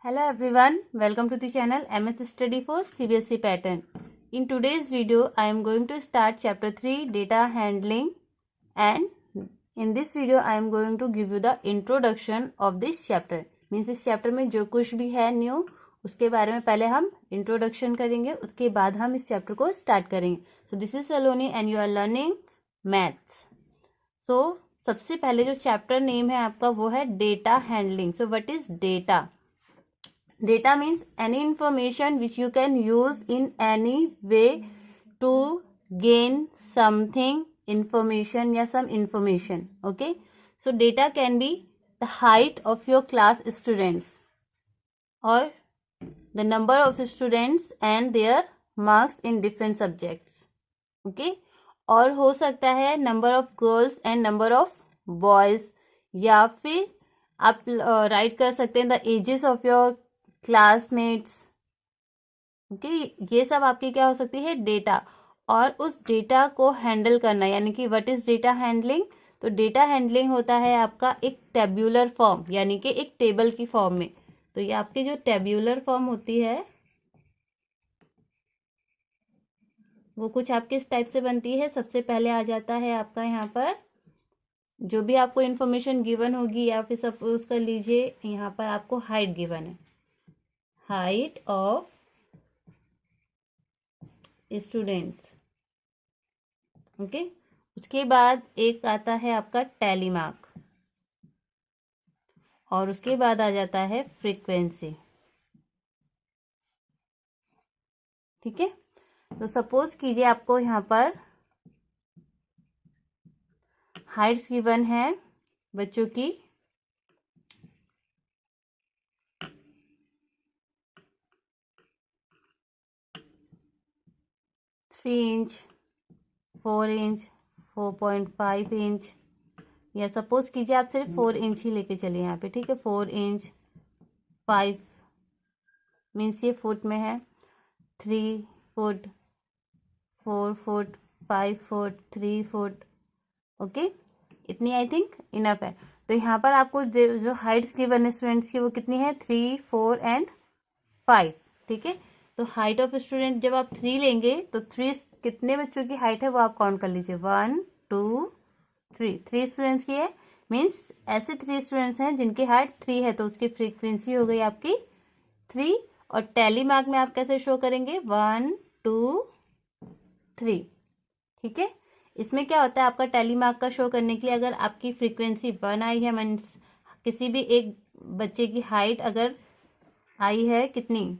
Hello everyone, welcome to the channel MS Study for CBSE Pattern. In today's video, I am going to start chapter 3 data handling, and in this video I am going to give you the introduction of this chapter. Means इस chapter में जो कुछ भी है new उसके बारे में पहले हम introduction करेंगे, उसके बाद हम इस chapter को start करेंगे. So this is Saloni and you are learning maths. So सबसे पहले जो chapter name है आपका वो है data handling. So what is data? Data means any information which you can use in any way to gain something, information या some information. Okay, so data can be the height of your class students or the number of students and their marks in different subjects. Okay, और हो सकता है number of girls and number of boys, या फिर आप right कर सकते हैं the ages of your classmates. Okay, ये सब आपकी क्या हो सकती है, डेटा. और उस डेटा को हैंडल करना, यानी कि व्हाट इज डेटा हैंडलिंग. तो डेटा हैंडलिंग होता है आपका एक टेब्यूलर फॉर्म, यानी कि एक टेबल की फॉर्म में. तो ये आपकी जो टेब्यूलर फॉर्म होती है वो कुछ आपके इस टाइप से बनती है. सबसे पहले आ जाता है आपका यहाँ पर जो भी आपको इंफॉर्मेशन गिवन होगी, या फिर सपोज कर लीजिए यहाँ पर आपको हाइट गिवन है, height of students. ओके, उसके बाद एक आता है आपका टैली मार्क, और उसके बाद आ जाता है फ्रीक्वेंसी. ठीक है, तो सपोज कीजिए आपको यहाँ पर हाइट्स गिवन है बच्चों की 3 इंच, 4 इंच, 4.5 इंच, या सपोज कीजिए आप सिर्फ 4 इंच ही लेके चलिए यहाँ पे. ठीक है, 4 इंच, 5 मीन्स ये फुट में है, 3 foot, 4 foot, 5 foot, 3 foot. Okay, इतनी आई थिंक इनफ है. तो यहाँ पर आपको जो हाइट्स गिवन स्टूडेंट्स की वो कितनी है, 3, 4 एंड 5. ठीक है, तो हाइट ऑफ स्टूडेंट जब आप 3 लेंगे तो 3 कितने बच्चों की हाइट है वो आप काउंट कर लीजिए. 1 2 3 स्टूडेंट्स की है. मीन्स ऐसे 3 स्टूडेंट्स हैं जिनकी हाइट 3 है, तो उसकी फ्रीक्वेंसी हो गई आपकी 3. और टैली मार्क में आप कैसे शो करेंगे, 1 2 3. ठीक है, इसमें क्या होता है आपका टैली मार्क का शो करने के लिए, अगर आपकी फ्रीक्वेंसी 1 आई है, मीन्स किसी भी एक बच्चे की हाइट अगर आई है कितनी,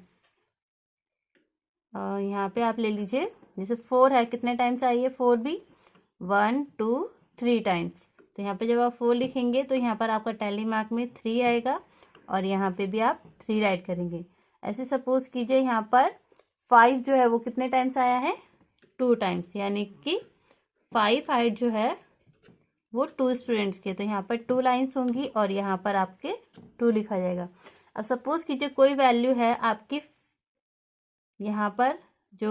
यहाँ पे आप ले लीजिए जैसे 4 है, कितने टाइम्स आई है 4 भी, 1 2 3 टाइम्स. तो यहाँ पे जब आप 4 लिखेंगे तो यहाँ पर आपका टैली मार्क में 3 आएगा, और यहाँ पे भी आप 3 राइट करेंगे. ऐसे सपोज कीजिए यहाँ पर 5 जो है वो कितने टाइम्स आया है, 2 टाइम्स, यानी कि 5 हाइट जो है वो 2 स्टूडेंट्स के. तो यहाँ पर 2 लाइन्स होंगी और यहाँ पर आपके 2 लिखा जाएगा. अब सपोज कीजिए कोई वैल्यू है आपकी, यहाँ पर जो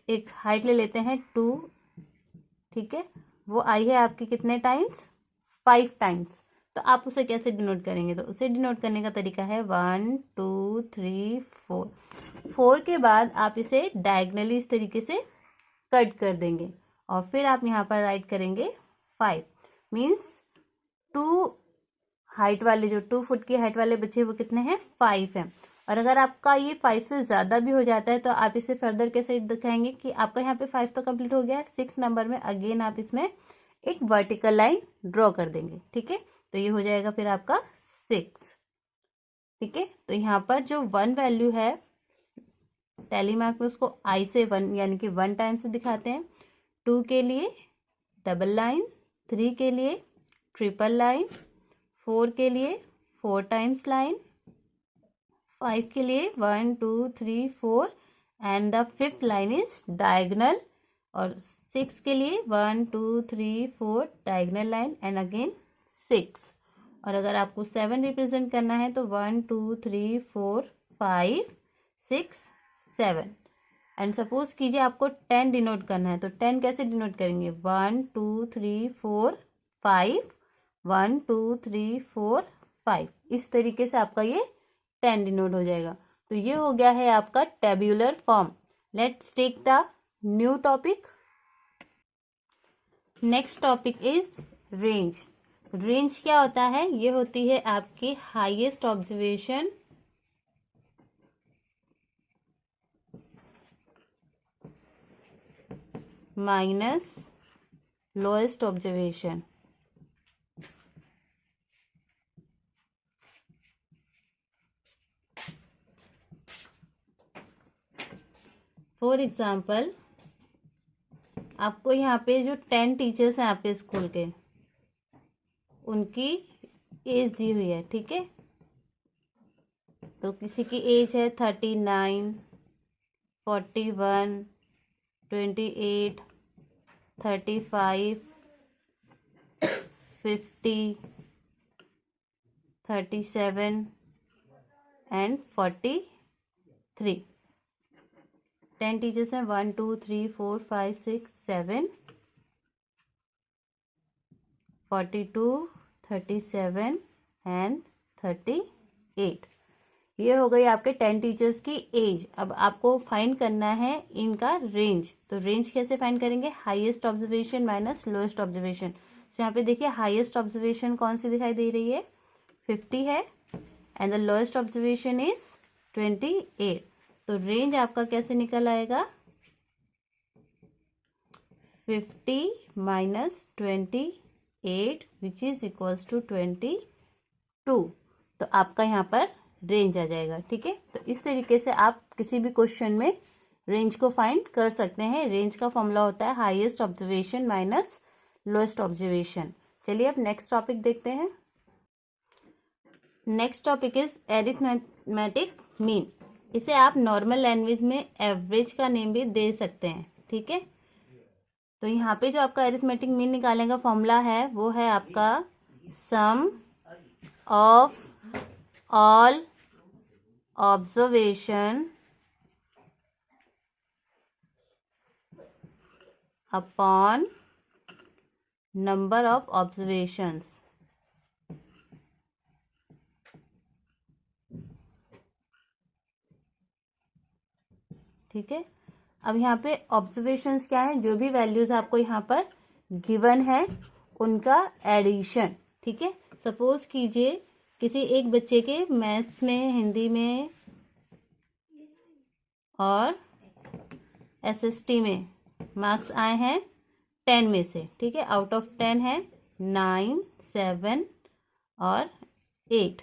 एक हाइट ले लेते हैं 2. ठीक है, वो आई है आपकी कितने टाइम्स, 5 टाइम्स. तो आप उसे कैसे डिनोट करेंगे, तो उसे डिनोट करने का तरीका है 1 2 3 4. 4 के बाद आप इसे डायगनली इस तरीके से कट कर देंगे, और फिर आप यहाँ पर राइट करेंगे 5. मीन्स 2 हाइट वाले, जो 2 फुट की हाइट वाले बच्चे वो कितने हैं, 5 हैं. और अगर आपका ये 5 से ज़्यादा भी हो जाता है तो आप इसे फर्दर कैसे दिखाएंगे कि आपका यहाँ पे 5 तो कंप्लीट हो गया है, 6 नंबर में अगेन आप इसमें एक वर्टिकल लाइन ड्रॉ कर देंगे. ठीक है, तो ये हो जाएगा फिर आपका 6. ठीक है, तो यहाँ पर जो 1 वैल्यू है टैली मार्क में उसको आई से 1 यानी कि 1 टाइम से दिखाते हैं. 2 के लिए डबल लाइन, 3 के लिए ट्रिपल लाइन, 4 के लिए 4 टाइम्स लाइन, 5 के लिए 1 2 3 4 and the 5th line is diagonal, और 6 के लिए 1 2 3 4 डायगनल लाइन एंड अगेन 6. और अगर आपको 7 रिप्रेजेंट करना है तो 1 2 3 4 5 6 7. एंड सपोज कीजिए आपको 10 डिनोट करना है, तो 10 कैसे डिनोट करेंगे, 1 2 3 4 5 1 2 3 4 5. इस तरीके से आपका ये 10 डिनोट हो जाएगा। तो ये हो गया है आपका tabular form. Let's take the new topic. Next topic is range. Range क्या होता है? ये होती है आपकी highest observation minus lowest observation. For example, आपको यहाँ पे जो 10 टीचर्स हैं आपके स्कूल के, उनकी एज दी हुई है, ठीक है। तो किसी की एज है 39, 41, 28, 35, 50, 37 एंड 43। 10 टीचर्स हैं, 1 2 3 4 5 6 7, 42, 37 एंड 38। ये हो गई आपके 10 टीचर्स की एज। अब आपको फाइंड करना है इनका रेंज। तो रेंज कैसे फाइंड करेंगे? Highest observation minus lowest observation. तो यहाँ पे देखिए हाईएस्ट ऑब्जर्वेशन कौन सी दिखाई दे रही है? 50 है and the lowest observation is 28। तो रेंज आपका कैसे निकल आएगा? 50 minus 28 which is equals to 22। तो आपका यहाँ पर रेंज आ जाएगा, ठीक है। तो इस तरीके से आप किसी भी क्वेश्चन में रेंज को फाइंड कर सकते हैं। रेंज का फॉर्मूला होता है highest observation minus lowest observation. चलिए अब नेक्स्ट टॉपिक देखते हैं। Next topic is arithmetic mean. इसे आप नॉर्मल लैंग्वेज में एवरेज का नेम भी दे सकते हैं, ठीक है। तो यहाँ पे जो आपका एरिथमेटिक मीन निकालने का फॉर्मूला है वो है आपका sum of all observation upon number of observations. ठीक है। अब यहाँ पे ऑब्जर्वेशंस क्या है? जो भी वैल्यूज आपको यहाँ पर गिवन है उनका एडिशन, ठीक है। सपोज कीजिए किसी एक बच्चे के मैथ्स में, हिंदी में और एसएसटी में मार्क्स आए हैं 10 में से, ठीक है। आउट ऑफ 10 है 9, 7 और 8,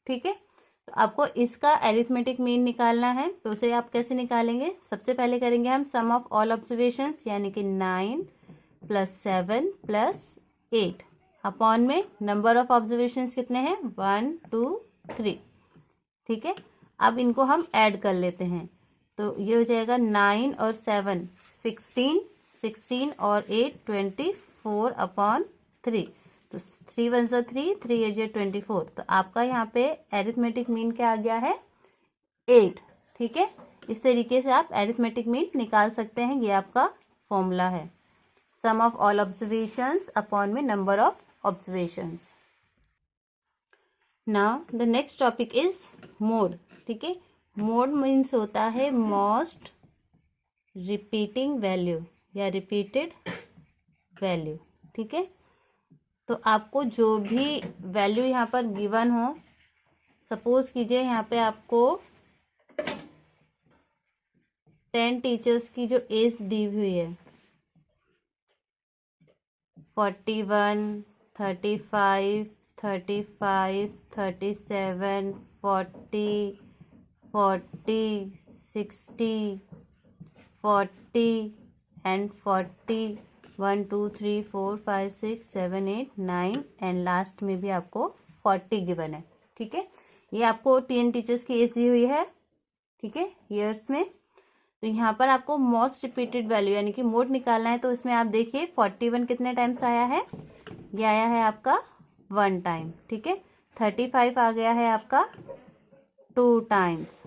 ठीक है। तो आपको इसका एरिथमेटिक मीन निकालना है। तो उसे आप कैसे निकालेंगे? सबसे पहले करेंगे हम सम ऑफ ऑल ऑब्जर्वेशंस, यानी कि 9 + 7 + 8 अपॉन में नंबर ऑफ ऑब्जर्वेशंस कितने हैं? 1 2 3, ठीक है। अब इनको हम ऐड कर लेते हैं। तो ये हो जाएगा 9 और 7 16, 16 और 8 24 अपॉन 3। तो 3 1 सा 3, 3 8 = 24। तो आपका यहाँ पे एरिथमेटिक मीन क्या आ गया है? 8, ठीक है। इस तरीके से आप एरिथमेटिक मीन निकाल सकते हैं। ये आपका फॉर्मूला है, सम ऑफ ऑल ऑब्जर्वेशंस अपॉन में number of observations. Now the next topic is mode, ठीक है। मोड मीन्स होता है मोस्ट रिपीटिंग वैल्यू या रिपीटेड वैल्यू, ठीक है। तो आपको जो भी वैल्यू यहाँ पर गिवन हो, सपोज कीजिए यहाँ पे आपको 10 टीचर्स की जो एज दी हुई है 41, 35, 35, 37, 40, 40, 60, 40 एंड 40, 1 2 3 4 5 6 7 8 9 एंड लास्ट में भी आपको 40 गिवन है, ठीक है। ये आपको 10 टीचर्स की एज दी हुई है, ठीक है, ईयर्स में। तो यहाँ पर आपको मोस्ट रिपीटेड वैल्यू यानी कि मोड निकालना है। तो इसमें आप देखिए 41 कितने टाइम्स आया है? ये आया है आपका 1 टाइम, ठीक है। 35 आ गया है आपका 2 टाइम्स,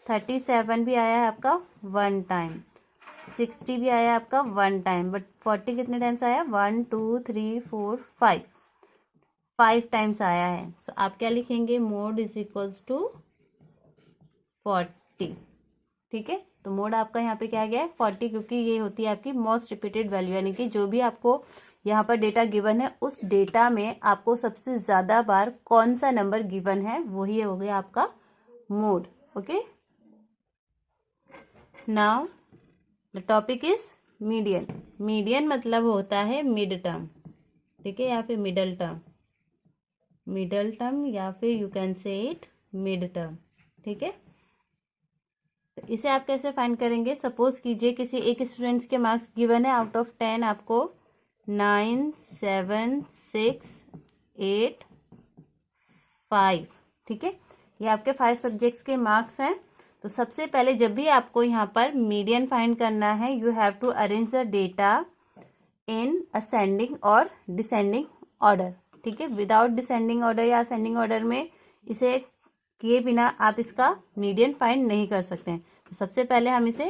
37 भी आया है आपका 1 टाइम, 60 भी आया आपका 1 टाइम, बट 40 कितने टाइम्स आया? 1 2 3 4 5 टाइम्स आया है। सो आप क्या लिखेंगे? Mode is equals to 40। ठीक है, तो मोड आपका यहाँ पे क्या आ गया है 40, क्योंकि ये होती है आपकी मोस्ट रिपीटेड वैल्यू, यानी कि जो भी आपको यहाँ पर डेटा गिवन है उस डेटा में आपको सबसे ज़्यादा बार कौन सा नंबर गिवन है वही हो गया आपका mode. Okay, now the topic is median. Median मतलब होता है मिड टर्म, ठीक है, या फिर मिडल टर्म, मिडल टर्म या फिर you can say it mid term. ठीक है, तो इसे आप कैसे फाइंड करेंगे? सपोज कीजिए किसी एक स्टूडेंट्स के मार्क्स गिवन है आउट ऑफ 10 आपको 9, 7, 6, 8, 5। ठीक है, ये आपके 5 सब्जेक्ट्स के मार्क्स हैं। तो सबसे पहले जब भी आपको यहाँ पर मीडियन फाइंड करना है, you have to arrange the data in ascending और डिसेंडिंग ऑर्डर। ठीक है, विदाउट डिसेंडिंग ऑर्डर या असेंडिंग ऑर्डर में इसे किए बिना आप इसका मीडियन फाइंड नहीं कर सकते हैं। तो सबसे पहले हम इसे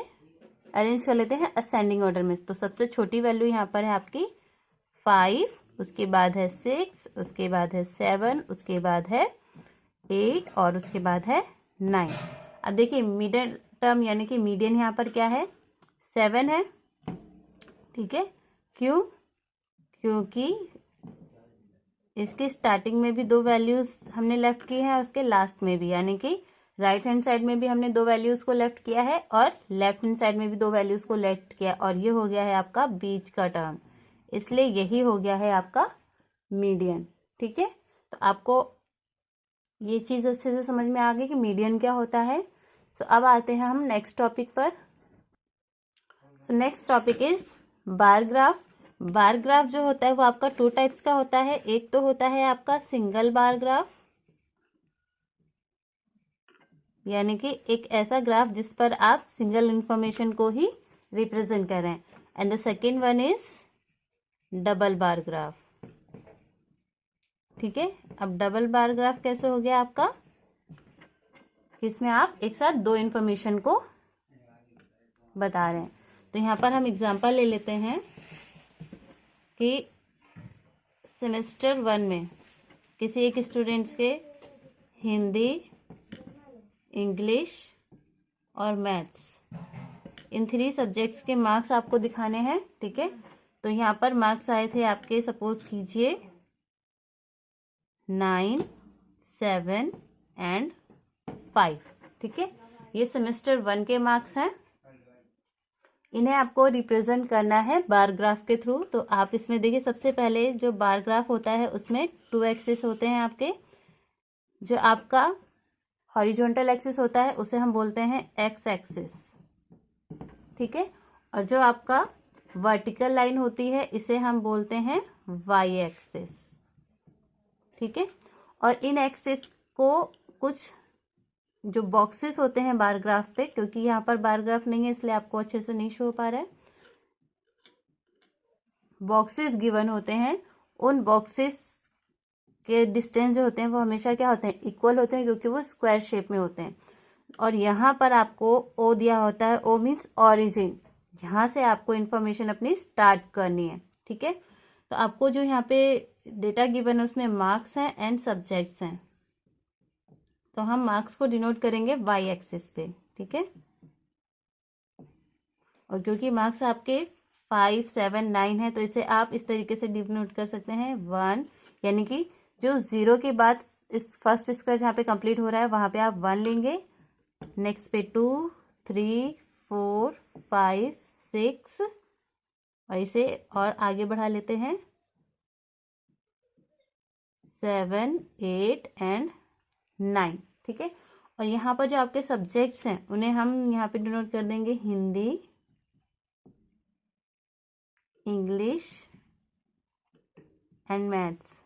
अरेंज कर लेते हैं असेंडिंग ऑर्डर में। तो सबसे छोटी वैल्यू यहाँ पर है आपकी 5, उसके बाद है 6, उसके बाद है 7, उसके बाद है 8 और उसके बाद है 9। अब देखिए मिडिल टर्म यानी कि मीडियन यहाँ पर क्या है 7 है। ठीक है, क्यों? क्योंकि इसकी स्टार्टिंग में भी 2 वैल्यूज हमने लेफ्ट की है, उसके लास्ट में भी, यानी कि राइट हैंड साइड में भी हमने 2 वैल्यूज को लेफ्ट किया है और लेफ्ट हैंड साइड में भी 2 वैल्यूज को लेफ्ट किया, और ये हो गया है आपका बीच का टर्म, इसलिए यही हो गया है आपका मीडियन। ठीक है, तो आपको ये चीज़ अच्छे से समझ में आ गई कि मीडियन क्या होता है। सो अब आते हैं हम नेक्स्ट टॉपिक पर। So next topic is bar graph. Bar graph जो होता है वो आपका 2 टाइप्स का होता है। एक तो होता है आपका सिंगल बार ग्राफ, यानी कि एक ऐसा ग्राफ जिस पर आप सिंगल इंफॉर्मेशन को ही रिप्रेजेंट कर रहे हैं, and the second one is double bar graph. ठीक है, अब डबल बार ग्राफ कैसे हो गया आपका? इसमें आप एक साथ 2 इंफॉर्मेशन को बता रहे हैं। तो यहाँ पर हम एग्जांपल ले लेते हैं कि सेमेस्टर 1 में किसी एक स्टूडेंट्स के हिंदी, इंग्लिश और मैथ्स, इन 3 सब्जेक्ट्स के मार्क्स आपको दिखाने हैं। ठीक है, तो यहाँ पर मार्क्स आए थे आपके, सपोज कीजिए 9, 7 एंड 5। ठीक है, ये सेमेस्टर 1 के मार्क्स हैं। इन्हें आपको रिप्रेजेंट करना है बार ग्राफ के थ्रू। तो आप इसमें देखिए सबसे पहले जो बार ग्राफ होता है उसमें 2 एक्सिस होते हैं आपके। जो आपका हॉरिजॉन्टल एक्सिस होता है उसे हम बोलते हैं एक्स एक्सिस। ठीक है, और जो आपका वर्टिकल लाइन होती है इसे हम बोलते हैं वाई एक्सिस। ठीक है, और इन एक्सिस को कुछ जो बॉक्सेस होते हैं बार ग्राफ पे, क्योंकि यहाँ पर बार ग्राफ नहीं है इसलिए आपको अच्छे से नहीं शो हो पा रहा है, बॉक्सेस गिवन होते हैं। उन बॉक्सेस के डिस्टेंस जो होते हैं वो हमेशा क्या होते हैं? इक्वल होते हैं, क्योंकि वो स्क्वायर शेप में होते हैं। और यहाँ पर आपको ओ दिया होता है, ओ मीन्स ऑरिजिन, जहाँ से आपको इन्फॉर्मेशन अपनी स्टार्ट करनी है। ठीक है, तो आपको जो यहाँ पे डेटा गिवन है उसमें मार्क्स हैं एंड सब्जेक्ट्स हैं, तो हम मार्क्स को डिनोट करेंगे वाई एक्सिस पे। ठीक है, और क्योंकि मार्क्स आपके 5, 7, 9 है तो इसे आप इस तरीके से डिनोट कर सकते हैं 1, यानी कि जो 0 के बाद इस फर्स्ट स्क्वायर जहाँ पे कंप्लीट हो रहा है वहाँ पे आप 1 लेंगे, नेक्स्ट पे 2, 3, 4, 5, 6 और इसे और आगे बढ़ा लेते हैं 7, 8 एंड 9। ठीक है, और यहाँ पर जो आपके सब्जेक्ट्स हैं उन्हें हम यहाँ पे डिनोट कर देंगे हिंदी, इंग्लिश एंड मैथ्स।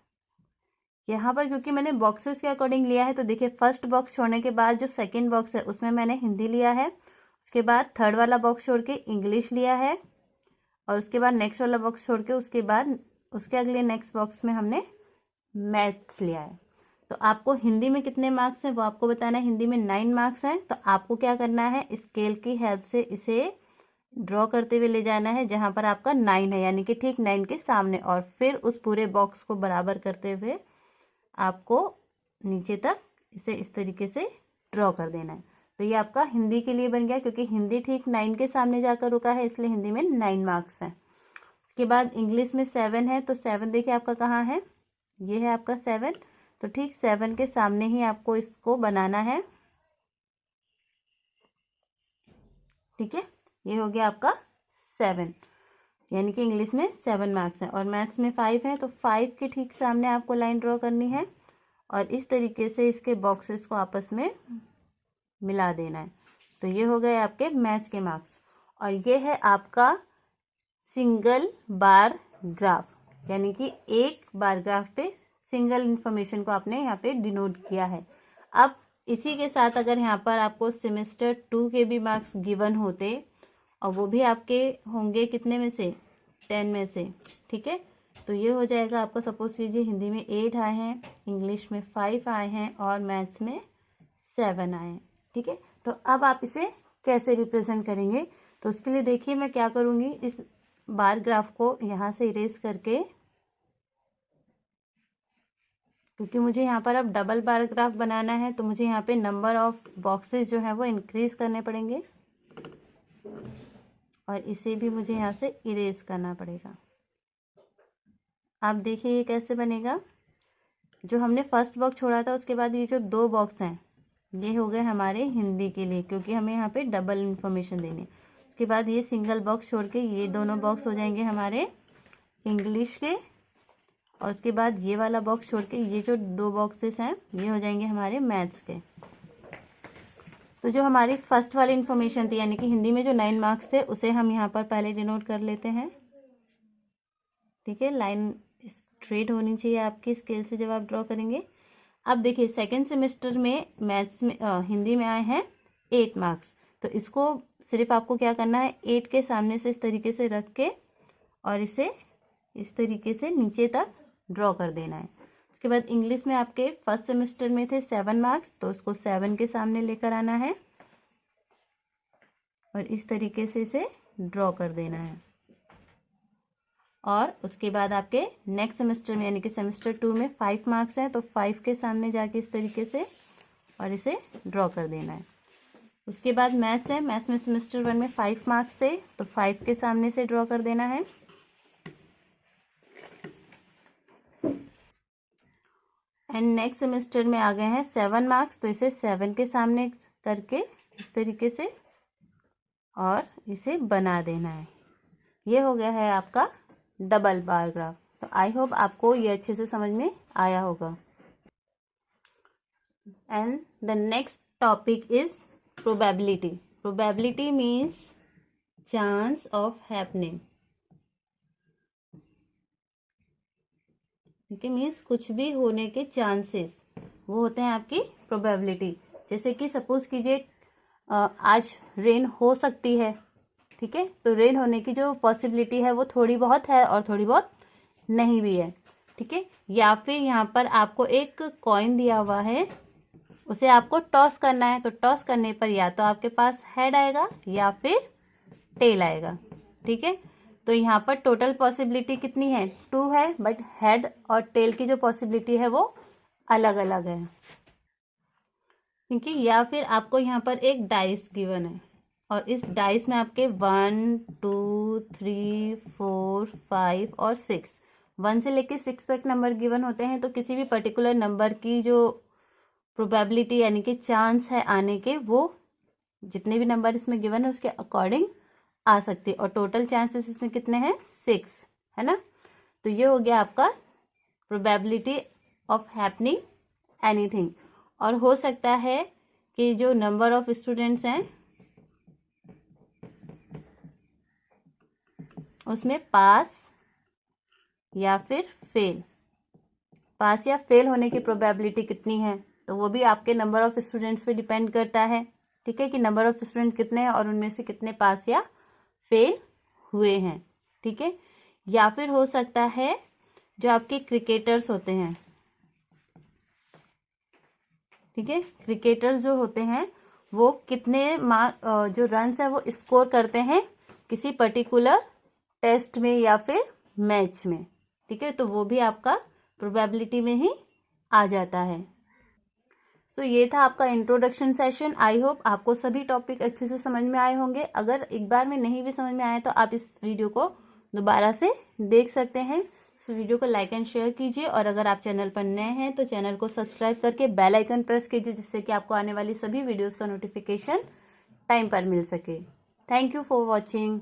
यहाँ पर क्योंकि मैंने बॉक्सेस के अकॉर्डिंग लिया है तो देखिए फर्स्ट बॉक्स छोड़ने के बाद जो सेकंड बॉक्स है उसमें मैंने हिंदी लिया है, उसके बाद थर्ड वाला बॉक्स छोड़ के इंग्लिश लिया है, और उसके बाद नेक्स्ट वाला बॉक्स छोड़ के उसके बाद उसके अगले नेक्स्ट बॉक्स में हमने मैथ्स लिया है। तो आपको हिंदी में कितने मार्क्स हैं वो आपको बताना है। हिंदी में 9 मार्क्स हैं, तो आपको क्या करना है, स्केल की हेल्प से इसे ड्रॉ करते हुए ले जाना है जहाँ पर आपका 9 है, यानी कि ठीक 9 के सामने, और फिर उस पूरे बॉक्स को बराबर करते हुए आपको नीचे तक इसे इस तरीके से ड्रॉ कर देना है। तो ये आपका हिंदी के लिए बन गया, क्योंकि हिंदी ठीक 9 के सामने जाकर रुका है, इसलिए हिंदी में 9 मार्क्स हैं। उसके बाद इंग्लिश में 7 है, तो 7 देखिए आपका कहाँ है, ये है आपका 7, तो ठीक 7 के सामने ही आपको इसको बनाना है। ठीक है, ये हो गया आपका 7, यानी कि इंग्लिश में 7 मार्क्स है। और मैथ्स में 5 है, तो 5 के ठीक सामने आपको लाइन ड्रॉ करनी है और इस तरीके से इसके बॉक्सेस को आपस में मिला देना है। तो ये हो गए आपके मैथ्स के मार्क्स। और ये है आपका सिंगल बार ग्राफ, यानी कि एक बार ग्राफ पे सिंगल इंफॉर्मेशन को आपने यहाँ पे डिनोट किया है। अब इसी के साथ अगर यहाँ पर आपको सेमेस्टर 2 के भी मार्क्स गिवन होते, और वो भी आपके होंगे कितने में से, 10 में से। ठीक है, तो ये हो जाएगा आपका, सपोज कीजिए हिंदी में 8 आए हैं, इंग्लिश में 5 आए हैं और मैथ्स में 7 आए हैं। ठीक है, तो अब आप इसे कैसे रिप्रेजेंट करेंगे, तो उसके लिए देखिए मैं क्या करूँगी, इस बार ग्राफ को यहाँ से इरेज करके, क्योंकि मुझे यहाँ पर अब डबल बार ग्राफ बनाना है, तो मुझे यहाँ पे नंबर ऑफ बॉक्सेस जो है वो इंक्रीज करने पड़ेंगे और इसे भी मुझे यहाँ से इरेज करना पड़ेगा। आप देखिए ये कैसे बनेगा, जो हमने फर्स्ट बॉक्स छोड़ा था उसके बाद ये जो 2 बॉक्स हैं ये हो गए हमारे हिंदी के लिए, क्योंकि हमें यहाँ पे डबल इंफॉर्मेशन देनी है। उसके बाद ये सिंगल बॉक्स छोड़ के ये दोनों बॉक्स हो जाएंगे हमारे इंग्लिश के, और उसके बाद ये वाला बॉक्स छोड़ के ये जो 2 बॉक्सेस हैं ये हो जाएंगे हमारे मैथ्स के। तो जो हमारी फर्स्ट वाली इन्फॉर्मेशन थी, यानी कि हिंदी में जो 9 मार्क्स थे, उसे हम यहाँ पर पहले डिनोट कर लेते हैं। ठीक है, लाइन स्ट्रेट होनी चाहिए आपकी स्केल से जब आप ड्रॉ करेंगे। अब देखिए सेकेंड सेमेस्टर में मैथ्स में हिंदी में आए हैं 8 मार्क्स, तो इसको सिर्फ आपको क्या करना है, 8 के सामने से इस तरीके से रख के और इसे इस तरीके से नीचे तक ड्रॉ कर देना है। उसके बाद इंग्लिश में आपके फर्स्ट सेमेस्टर में थे 7 मार्क्स, तो उसको 7 के सामने लेकर आना है और इस तरीके से इसे ड्रॉ कर देना है। और उसके बाद आपके नेक्स्ट सेमेस्टर में यानी कि सेमेस्टर 2 में 5 मार्क्स हैं, तो 5 के सामने जाके इस तरीके से और इसे ड्रॉ कर देना है। उसके बाद मैथ्स है, मैथ्स में सेमेस्टर 1 में 5 मार्क्स थे, तो 5 के सामने से ड्रॉ कर देना है। एंड नेक्स्ट सेमेस्टर में आ गए हैं 7 मार्क्स, तो इसे 7 के सामने करके इस तरीके से और इसे बना देना है। ये हो गया है आपका डबल बार ग्राफ। तो आई होप आपको ये अच्छे से समझ में आया होगा। And the next topic is probability. Probability means chance of happening. ठीक है, मीन्स कुछ भी होने के चांसेस, वो होते हैं आपकी प्रोबेबिलिटी। जैसे कि सपोज कीजिए आज रेन हो सकती है, ठीक है, तो रेन होने की जो पॉसिबिलिटी है वो थोड़ी बहुत है और थोड़ी बहुत नहीं भी है। ठीक है, या फिर यहाँ पर आपको एक कॉइन दिया हुआ है, उसे आपको टॉस करना है, तो टॉस करने पर या तो आपके पास हेड आएगा या फिर टेल आएगा। ठीक है, तो यहाँ पर टोटल पॉसिबिलिटी कितनी है, 2 है, बट हेड और टेल की जो पॉसिबिलिटी है वो अलग अलग है। ठीक है, या फिर आपको यहाँ पर एक डाइस गिवन है और इस डाइस में आपके 1 2 3 4 5 और 6, 1 से लेके 6 तक नंबर गिवन होते हैं। तो किसी भी पर्टिकुलर नंबर की जो प्रोबेबिलिटी यानी कि चांस है आने के, वो जितने भी नंबर इसमें गिवन है उसके अकॉर्डिंग आ सकती है। और टोटल चांसेस इसमें कितने हैं, 6 है ना। तो ये हो गया आपका प्रोबेबिलिटी ऑफ हैपनिंग एनीथिंग। और हो सकता है कि जो नंबर ऑफ स्टूडेंट्स हैं उसमें पास या फिर फेल, पास या फेल होने की प्रोबेबिलिटी कितनी है, तो वो भी आपके नंबर ऑफ स्टूडेंट्स पे डिपेंड करता है। ठीक है, कि नंबर ऑफ स्टूडेंट्स कितने हैं और उनमें से कितने पास या फेल हुए हैं। ठीक है, या फिर हो सकता है जो आपके क्रिकेटर्स होते हैं, ठीक है, क्रिकेटर्स जो होते हैं वो कितने जो रन्स है वो स्कोर करते हैं किसी पर्टिकुलर टेस्ट में या फिर मैच में। ठीक है, तो वो भी आपका प्रोबेबिलिटी में ही आ जाता है। सो ये था आपका इंट्रोडक्शन सेशन। आई होप आपको सभी टॉपिक अच्छे से समझ में आए होंगे। अगर एक बार में नहीं भी समझ में आए तो आप इस वीडियो को दोबारा से देख सकते हैं। सो वीडियो को लाइक एंड शेयर कीजिए, और अगर आप चैनल पर नए हैं तो चैनल को सब्सक्राइब करके बेल आइकन प्रेस कीजिए, जिससे कि आपको आने वाली सभी वीडियोस का नोटिफिकेशन टाइम पर मिल सके। Thank you for watching.